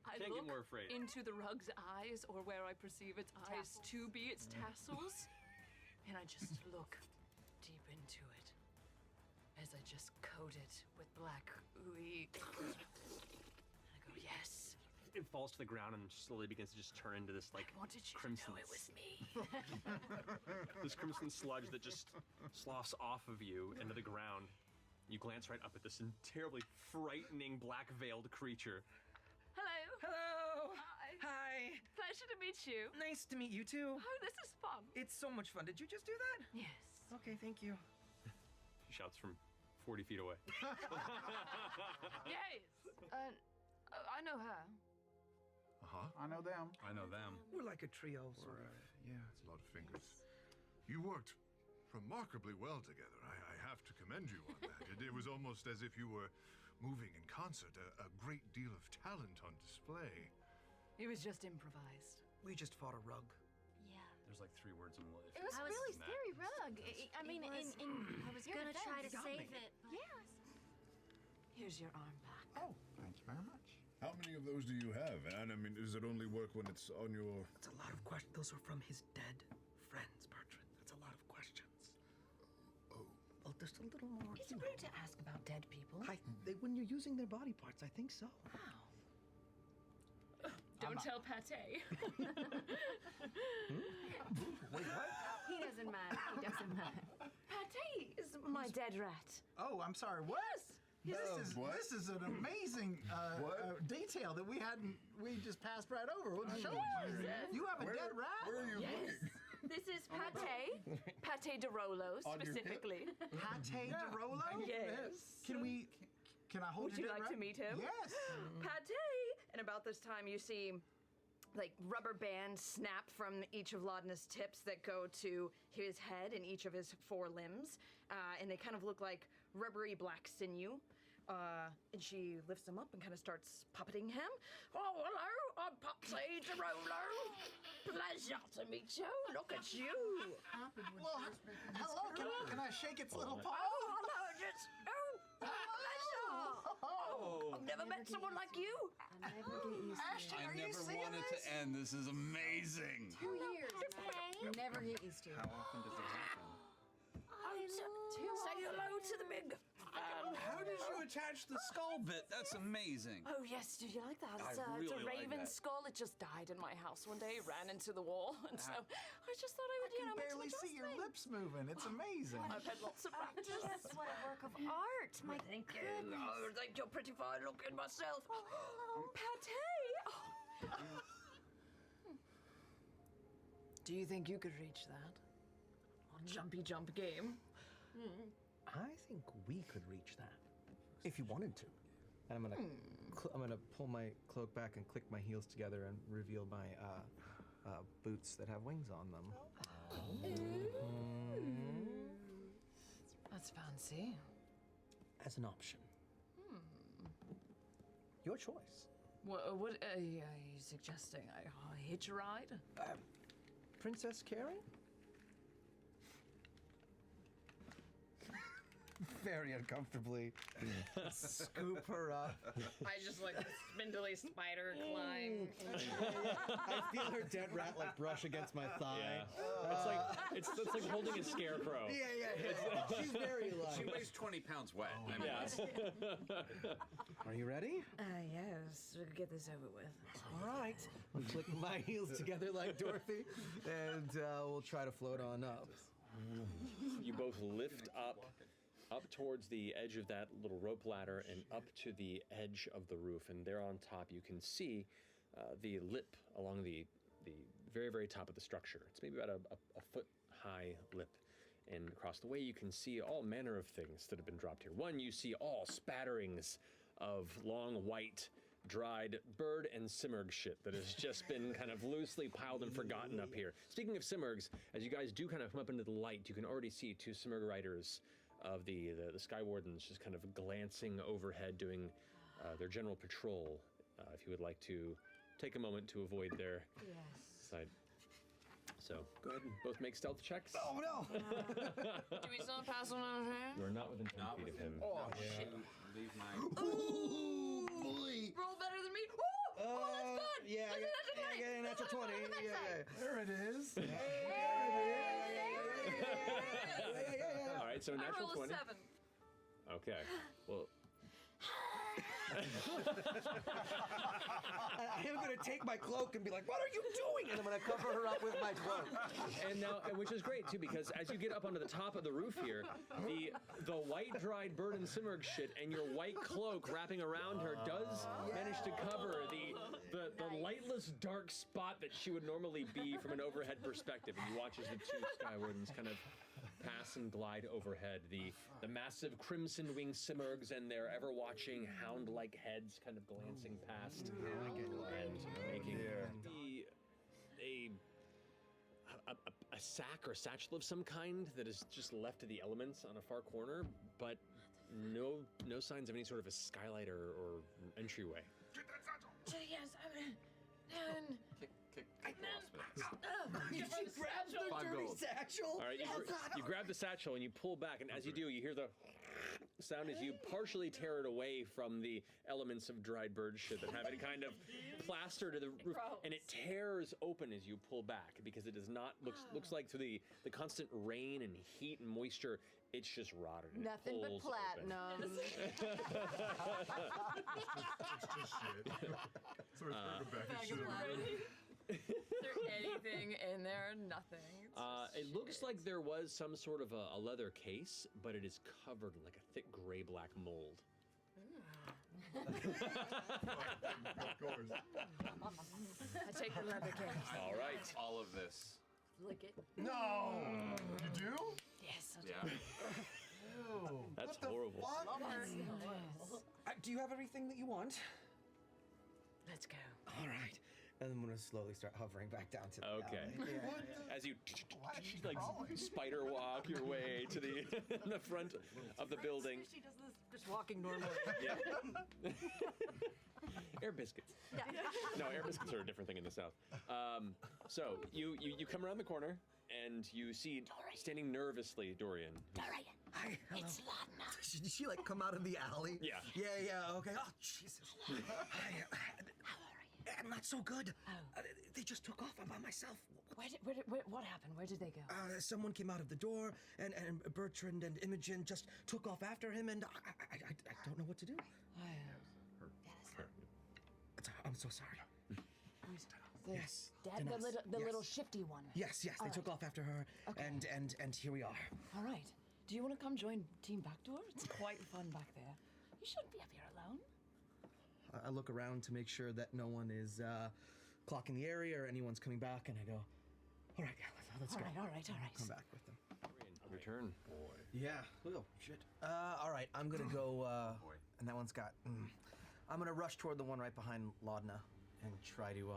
I Can't get more look afraid. into the rug's eyes, or where I perceive its eyes to be, its tassels, and I just look deep into it as I just coat it with black ooey. I go, yes. It falls to the ground and slowly begins to just turn into this like I wanted you crimson. to know it was me. This crimson sludge that just sloughs off of you into the ground. You glance right up at this terribly frightening black-veiled creature. Hello. Hello! Hi. Hi! Pleasure to meet you. Nice to meet you too. Oh, this is fun. It's so much fun. Did you just do that? Yes. Okay, thank you. She shouts from 40 feet away. Yes. I know her. Uh-huh. I know them. I know them. We're like a trio, sort of. Yeah, it's a lot of fingers. You worked remarkably well together. I have to commend you on that. It was almost as if you were moving in concert, a great deal of talent on display. It was just improvised. We just fought a rug. Yeah. There's like 3 words in the list. It was a really That. scary rug. I mean, I was your gonna try to defense. save it. But... Yes. Here's your arm back. Oh, thank you very much. How many of those do you have? And I mean, does it only work when it's on your... That's a lot of questions. Those are from his dead friends, Bertrand. That's a lot of questions. Oh. Well, just a little more. It's rude to ask about dead people. When you're using their body parts, I think so. Wow. Don't tell Pate. Wait, what? He doesn't mind. He doesn't mind. Pate is my dead rat. Oh, I'm sorry. What? Yes. This is an amazing detail that we just passed right over. You have a dead rat? Where are you Yes. looking? This is Pate de Rolo, On your hip? specifically. Pate de Rolo? Yes. Can I hold Would your you dead like rat? to meet him? Yes. Pate! And about this time, you see like rubber bands snap from each of Laudna's tips that go to his head and each of his 4 limbs, and they kind of look like rubbery black sinew. And she lifts him up and kind of starts puppeting him. Oh, hello, I'm Popsy DeRolo. Pleasure to meet you. Look at you. Well, hello. Can I shake its little paw? Oh, hello, just pleasure. Oh, I've never met someone like you. I never get used to Ashton, it. I are you never seeing wanted this? to end. This is amazing. 2 years. You never get used to it. How often does it happen? Say hello to the big. How did you attach the skull bit? That's amazing. Oh yes, did you like that? It's, I it's really a like raven that. skull. It just died in my house one day, ran into the wall, and so I just thought I would, I can barely see your lips moving. It's amazing. I've had lots of practice. That's what a work of art. My Thank you. goodness. Oh, thank you, pretty fine looking myself. Oh, Pate. Oh. Do you think you could reach that? A jumpy jump game. I think we could reach that. If you wanted to. And I'm gonna pull my cloak back and click my heels together and reveal my boots that have wings on them. That's fancy. As an option. Your choice. What are you suggesting? I hitch a ride? Princess Carrie? Very uncomfortably scoop her up. I just like a spindly spider climb. I feel her dead rat like brush against my thigh. Yeah. It's like holding a scarecrow. Yeah. She's very light. She weighs 20 pounds wet. I mean, Yeah. Are you ready? Yes, we'll get this over with. All right. I'm clicking my heels together like Dorothy, and we'll try to float on up. You both lift up towards the edge of that little rope ladder and up to the edge of the roof. And there on top, you can see the lip along the very, very top of the structure. It's maybe about a foot-high lip. And across the way, you can see all manner of things that have been dropped here. One, you see all spatterings of long, white, dried bird and simurg shit that has just been kind of loosely piled and forgotten up here. Speaking of simurgs, as you guys do kind of come up into the light, you can already see 2 simurg riders of the Sky Wardens just kind of glancing overhead, doing their general patrol. If you would like to take a moment to avoid their side. So go ahead and both make stealth checks. Oh no! Do we still pass him on his hand? You're not within 10 feet of him. Oh, shit. leave my... Ooh, boy! Roll better than me. Oh, natural 20. Yeah. There it is. All right, so I natural roll a 20. 7. Okay. Well, I'm gonna take my cloak and be like, "What are you doing?" And I'm gonna cover her up with my cloak. and now, which is great too, because as you get up onto the top of the roof here, the white dried bird and simmerg shit and your white cloak wrapping around her does manage to cover the lightless dark spot that she would normally be from an overhead perspective. And you watch as the two skywardens kind of pass and glide overhead. The massive crimson winged simmergs and their ever watching hound-like heads kind of glancing past and making a sack or satchel of some kind that is just left to the elements on a far corner, but no signs of any sort of a skylight or entryway. Yes, She grabs the dirty satchel. All right, you grab the satchel and you pull back, and as you do, you hear the sound as you partially tear it away from the elements of dried bird shit that have any kind of plaster to the roof, and it tears open as you pull back because it does not looks like through the constant rain and heat and moisture, it's just rotted. And Nothing but it pulls open. platinum. It's just shit. So it's bag of Is there anything in there? Nothing. It looks like there was some sort of a leather case, but it is covered in like a thick gray-black mold. Of course. I take the leather case. All right. All of this. Lick it. No. You do? Yes. Yeah. Ew. That's What the horrible. fuck? Do you have everything that you want? Let's go. All right. And I'm gonna slowly start hovering back down to the Okay. alley. Yeah. As you Why is she like crawling? spider walk your way to the front of the building. She does this just walking normally. Yeah. Air biscuits. Yeah. No, air biscuits are a different thing in the South. So you come around the corner and you see standing nervously Dorian. Hi, hello. It's Lana. Did she like come out of the alley? Yeah. Yeah, okay. Oh, Jesus. Hi. How are you? I'm not so good. Oh. They just took off. I'm by myself. What happened? Where did they go? Someone came out of the door, and Bertrand and Imogen just took off after him, and I don't know what to do. I'm so sorry. Yes. Dad, the little shifty one. Yes, they All took right. off after her, Okay. and here we are. All right. Do you want to come join Team Backdoor? It's quite fun back there. You shouldn't be up here alone. I look around to make sure that no one is clocking the area or anyone's coming back, and I go, all right, yeah, let's go. All right. Come back with them. Your turn. Yeah. Oh, shit. All right, I'm gonna go, and that one's got, I'm gonna rush toward the one right behind Laudna and try to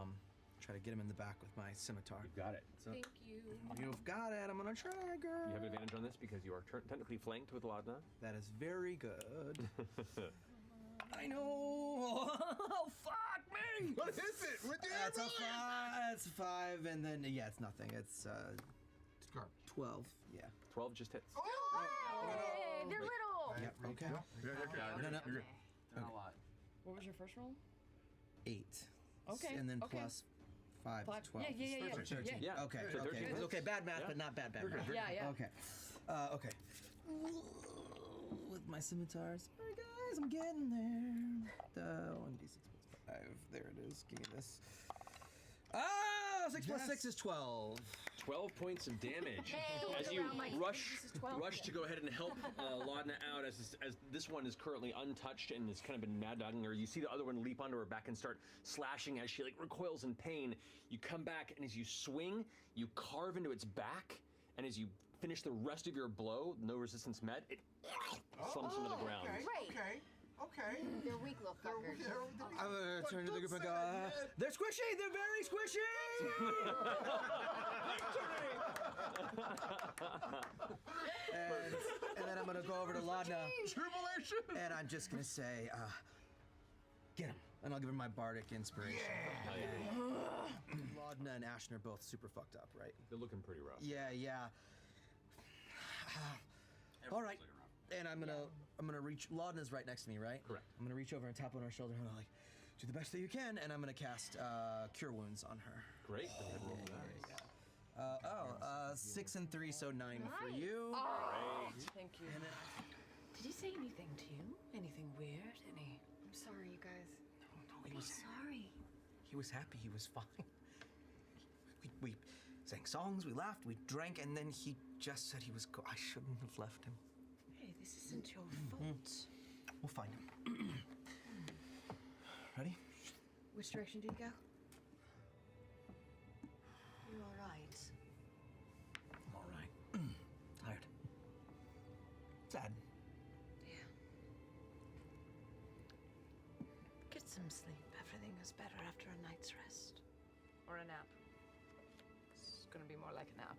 get him in the back with my scimitar. You've got it. So Thank you. You've got it. I'm gonna try, girl. you have advantage on this because you are technically flanked with Laudna. That is very good. I know. Oh, fuck me. What is it? What the That's a 5. That's a 5, and then it's nothing. It's 12. Yeah. 12 just hits. Hey, they're little. Yep. Okay. Yeah. No. You're good. Not a lot. What was your first roll? 8. Okay, And then okay. plus 5 Five. is 12. Yeah. 13. Yeah. Okay. So 13 Okay. hits. Okay. Bad math, Yeah. but not bad math. Yeah. Okay. Okay. With my scimitars. Sorry, guys, I'm getting there. 1d6 plus 5. There it is. Give me this. 6 plus 6 is 12. 12 points of damage as you rush to go ahead and help Laudna out as this one is currently untouched and has kind of been mad dogging her. You see the other one leap onto her back and start slashing as she like recoils in pain. You come back and as you swing, you carve into its back, and as you finish the rest of your blow, no resistance met, it slumps into the ground. Okay. They're weak little fuckers. I'm gonna turn to the group and go, they're squishy! They're very squishy! and then I'm gonna go over to Laudna, Tribulation. and I'm just gonna say, get him. And I'll give her my bardic inspiration. Laudna and Ashton are both super fucked up, right? They're looking pretty rough. Yeah. All right. And I'm gonna reach. Laudna's right next to me, right? Correct. I'm gonna reach over and tap on her shoulder, and I'm like, do the best that you can, and I'm gonna cast Cure Wounds on her. Great. 6 and 3, so 9 for you. Thank you. And then Did he say anything to you? Anything weird? Any? I'm sorry, you guys. he was Sorry. he was happy. He was fine. We sang songs, we laughed, we drank, and then he just said he was. I shouldn't have left him. Hey, this isn't your fault. We'll find him. Ready? Which direction did you go? You all right? I'm all right. Tired. Sad. Yeah. Get some sleep. Everything is better after a night's rest. Or a nap. It's gonna be more like a nap.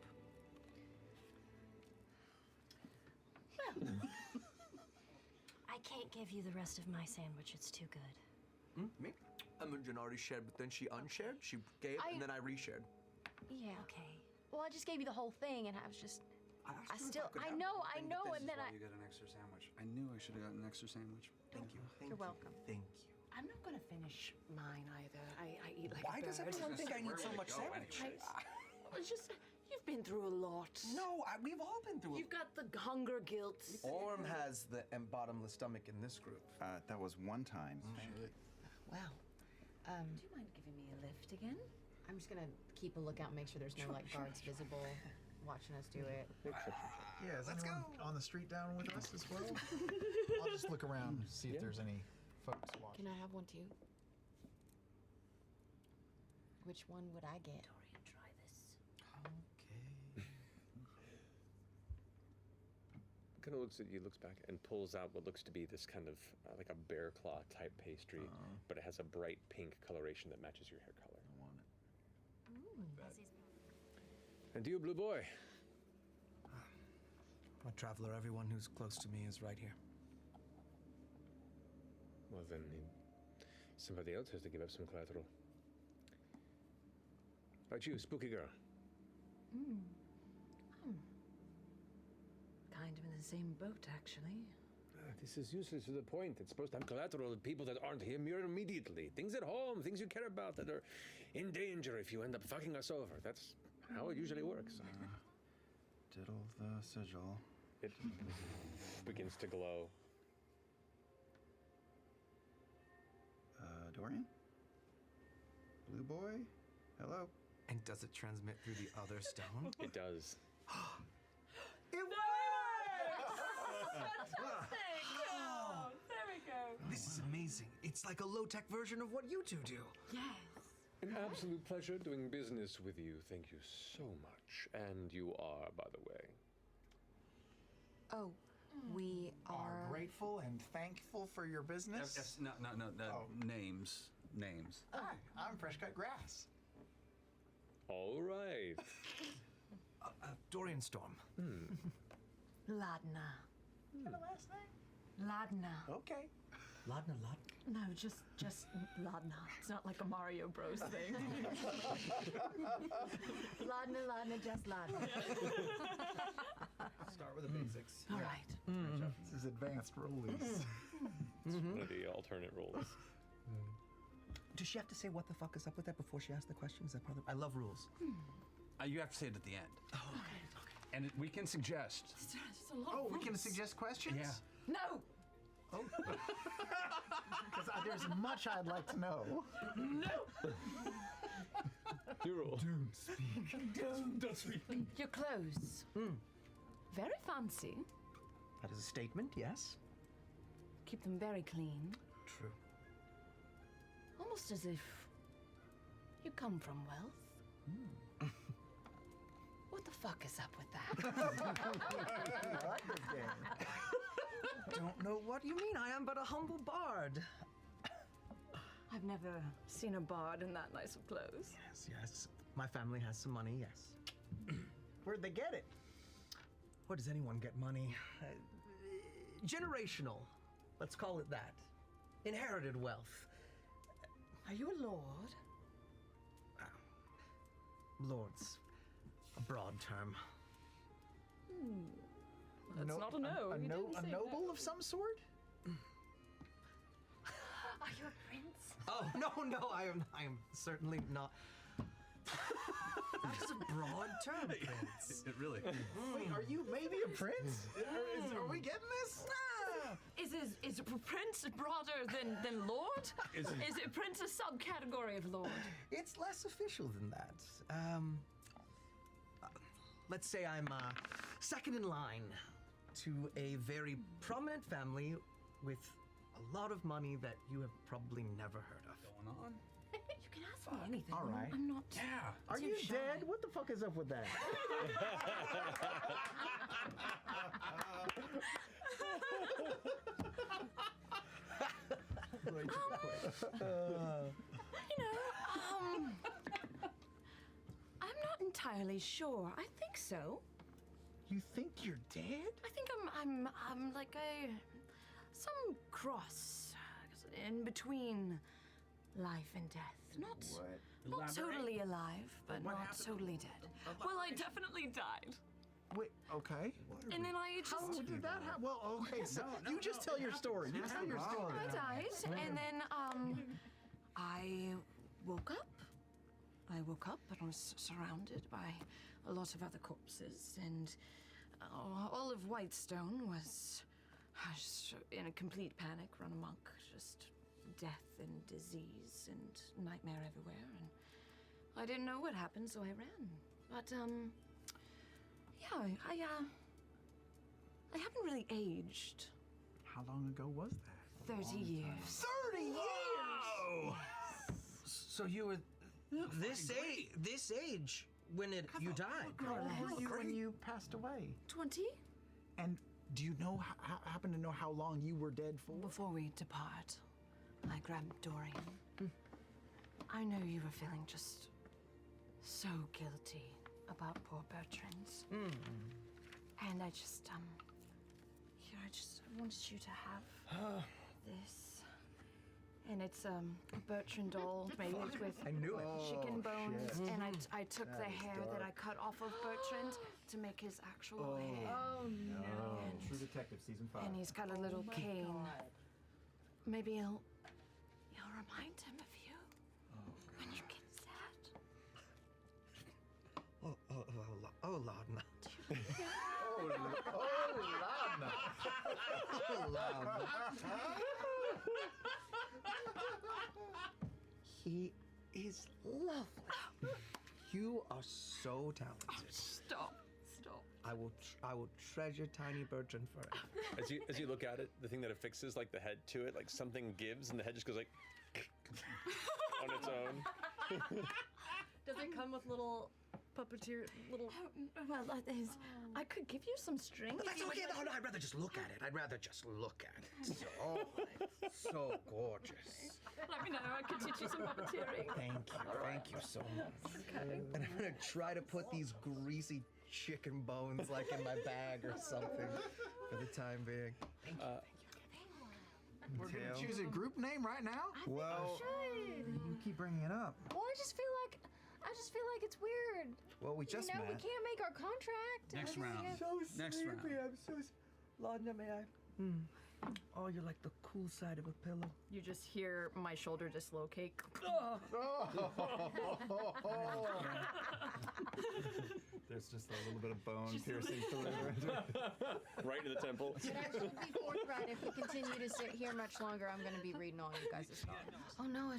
I can't give you the rest of my sandwich. It's too good. Me? Imogen already shared, but then she unshared. She gave, and then I reshared. Yeah. Okay. Well, I just gave you the whole thing, and I was just. I know, and then You got an extra sandwich. I knew I should have gotten an extra sandwich. Thank you. You're welcome. Thank you. I'm not gonna finish mine either. I eat like Why a bird. does everyone think I need so much sandwich? It's just you've been through a lot. No, we've all been through it. You've got the hunger guilt. Orm has the bottomless stomach in this group. That was one time. Wow. Do you mind giving me a lift again? I'm just gonna keep a lookout, make sure there's no like guards visible watching us do it. Yeah, is anyone on the street down with us as well? I'll just look around, see if there's any folks watching. Can I have one too? Which one would I get? Dorian, try this. Okay. Kind of looks at you, looks back, and pulls out what looks to be this kind of like a bear claw type pastry, but it has a bright pink coloration that matches your hair color. I want it. And you, blue boy. My traveler, everyone who's close to me is right here. Well, then somebody else has to give up some collateral. About you, spooky girl. Kind of in the same boat, actually. This is useless to the point. It's supposed to have collateral of people that aren't here immediately. Things at home, things you care about that are in danger if you end up fucking us over. That's how it usually works. Diddle the sigil. It begins to glow. Dorian? Blue boy? Hello? And does it transmit through the other stone? It does. It works! There we go. This is amazing. It's like a low-tech version of what you two do. Yes. An absolute pleasure doing business with you. Thank you so much. And you are, by the way. Oh, we Are are. grateful and thankful for your business. No. Oh. Names. Hi, I'm Fresh Cut Grass. All right. Dorian Storm. Ladna. Got a last name? Ladna. Okay. Ladna. No, just Ladna. It's not like a Mario Bros thing. Ladna, just Ladna. Start with the basics. All right. This is advanced rollies. It's one of the alternate roles. Does she have to say what the fuck is up with that before she asks the question? Is that part of I love rules. You have to say it at the end. Oh, okay. And we can suggest. It's a lot Oh, of we can rules. suggest questions? Yeah. No. Because there's much I'd like to know. You roll. Don't speak. Your clothes. Very fancy. That is a statement, yes. Keep them very clean. True. Almost as if you come from wealth. What the fuck is up with that? I like this game. Don't know what you mean. I am but a humble bard. I've never seen a bard in that nice of clothes. Yes. My family has some money, yes. Where'd they get it? Where does anyone get money? Generational. Let's call it that. Inherited wealth. Are you a lord? Lords. A broad term. That's not a no. A You didn't say noble no. of some sort? Are you a prince? Oh, no, I am certainly not. That's a broad term, Prince. It really. Wait, are you maybe a prince? Are we getting this? Is a prince broader than lord? Is it prince a subcategory of lord? It's less official than that. Let's say I'm second in line to a very prominent family with a lot of money that you have probably never heard of. Going on? You can ask me anything. All right. I'm not. Yeah. Are Too you shy. dead? What the fuck is up with that? I'm not entirely sure. I think so. You think you're dead? I think I'm like some cross in between life and death. Not Elaborate. totally alive, but What not happened? totally dead. Well, I definitely died. Wait, okay. And then I just How did that happen? Well, okay, so you just tell your story. You tell your story. I died, and then I woke up. I woke up and was surrounded by a lot of other corpses, and all of Whitestone was just in a complete panic, run amok, just death and disease and nightmare everywhere, and I didn't know what happened, so I ran. But yeah, I haven't really aged. How long ago was that? 30 years. 30 years! So you were this age when you died. How old were you when you passed away? 20? And do you know, happen to know how long you were dead for? Before we depart, I grabbed Dorian. I know you were feeling just so guilty about poor Bertrand. And I just, here, I just wanted you to have this. And it's a Bertrand doll made with I knew it. chicken bones. shit. And I took the hair that I cut off of Bertrand to make his actual hair. Oh no. True Detective season 5. And he's got a little cane. Maybe you'll remind him of you when you get sad. Oh, Laudna. He is lovely. You are so talented. Stop. I will treasure tiny Bertrand forever. As you look at it, the thing that affixes like the head to it, like something gives, and the head just goes like on its own. Does it come with little puppeteer, little... Well, I could give you some string. if That's you would okay. like- No, I'd rather just look at it. I'd rather just look at it. So gorgeous. Let me know. I could teach you some puppeteering. Thank you so much. And I'm gonna try to put these greasy chicken bones like in my bag or something for the time being. We're going to choose a group name right now? Well, you keep bringing it up. Well, I just feel like it's weird. Well, we just you know, we met. can't make our contract. Next I mean, round. yeah. Next round. I'm so Laudna, may I? Oh, you're like the cool side of a pillow. You just hear my shoulder dislocate. There's just a little bit of bone piercing through. Right in the temple. But I should be forthright. If we continue to sit here much longer, I'm going to be reading all you guys' stuff. Oh no, I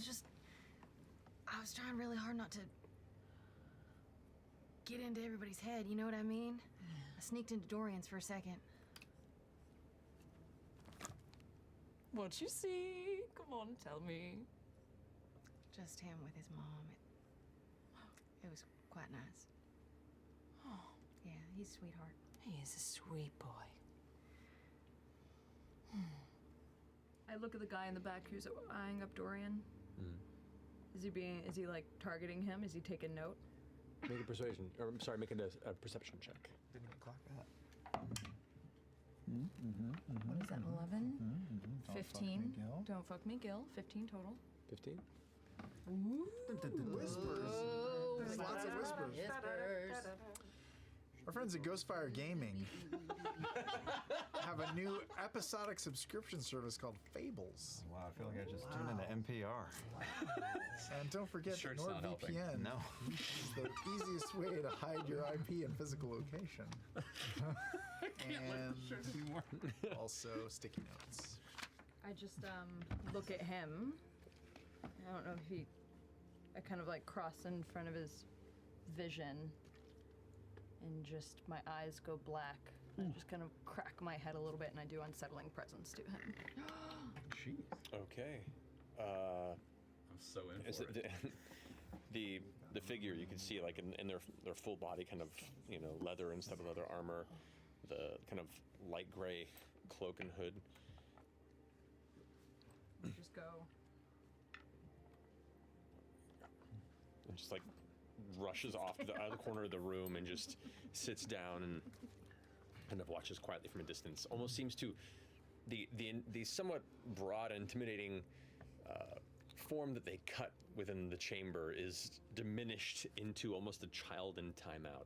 was trying really hard not to Get into everybody's head, you know what I mean? I sneaked into Dorian's for a second. What'd you see? Come on, tell me. Just him with his mom. It was quite nice. Yeah, he's a sweetheart. He is a sweet boy. I look at the guy in the back who's eyeing up Dorian. Is he like targeting him? Is he taking note? Make a persuasion, or I'm sorry, make a perception check. Didn't even clock that. What is that, 11? Don't fuck me, 15? Gil. Don't fuck me, Gil. 15 total. 15. Whispers. There's lots of whispers. Our friends at Ghostfire Gaming have a new episodic subscription service called Fables. Wow, I feel like I just tuned into NPR. And don't forget Sure that it's not helping. NordVPN No. is the easiest way to hide your IP and physical location. And also sticky notes. I just look at him. I don't know if I kind of like cross in front of his vision, and just my eyes go black. I just kind of crack my head a little bit, and I do unsettling presence to him. Jeez. Okay. I'm so in Is for it the figure you can see like in their full body kind of leather instead of leather armor, the kind of light gray cloak and hood. Just go. And just like rushes off to the other corner of the room and just sits down and kind of watches quietly from a distance. Almost seems to the somewhat broad, intimidating form that they cut within the chamber is diminished into almost a child in timeout.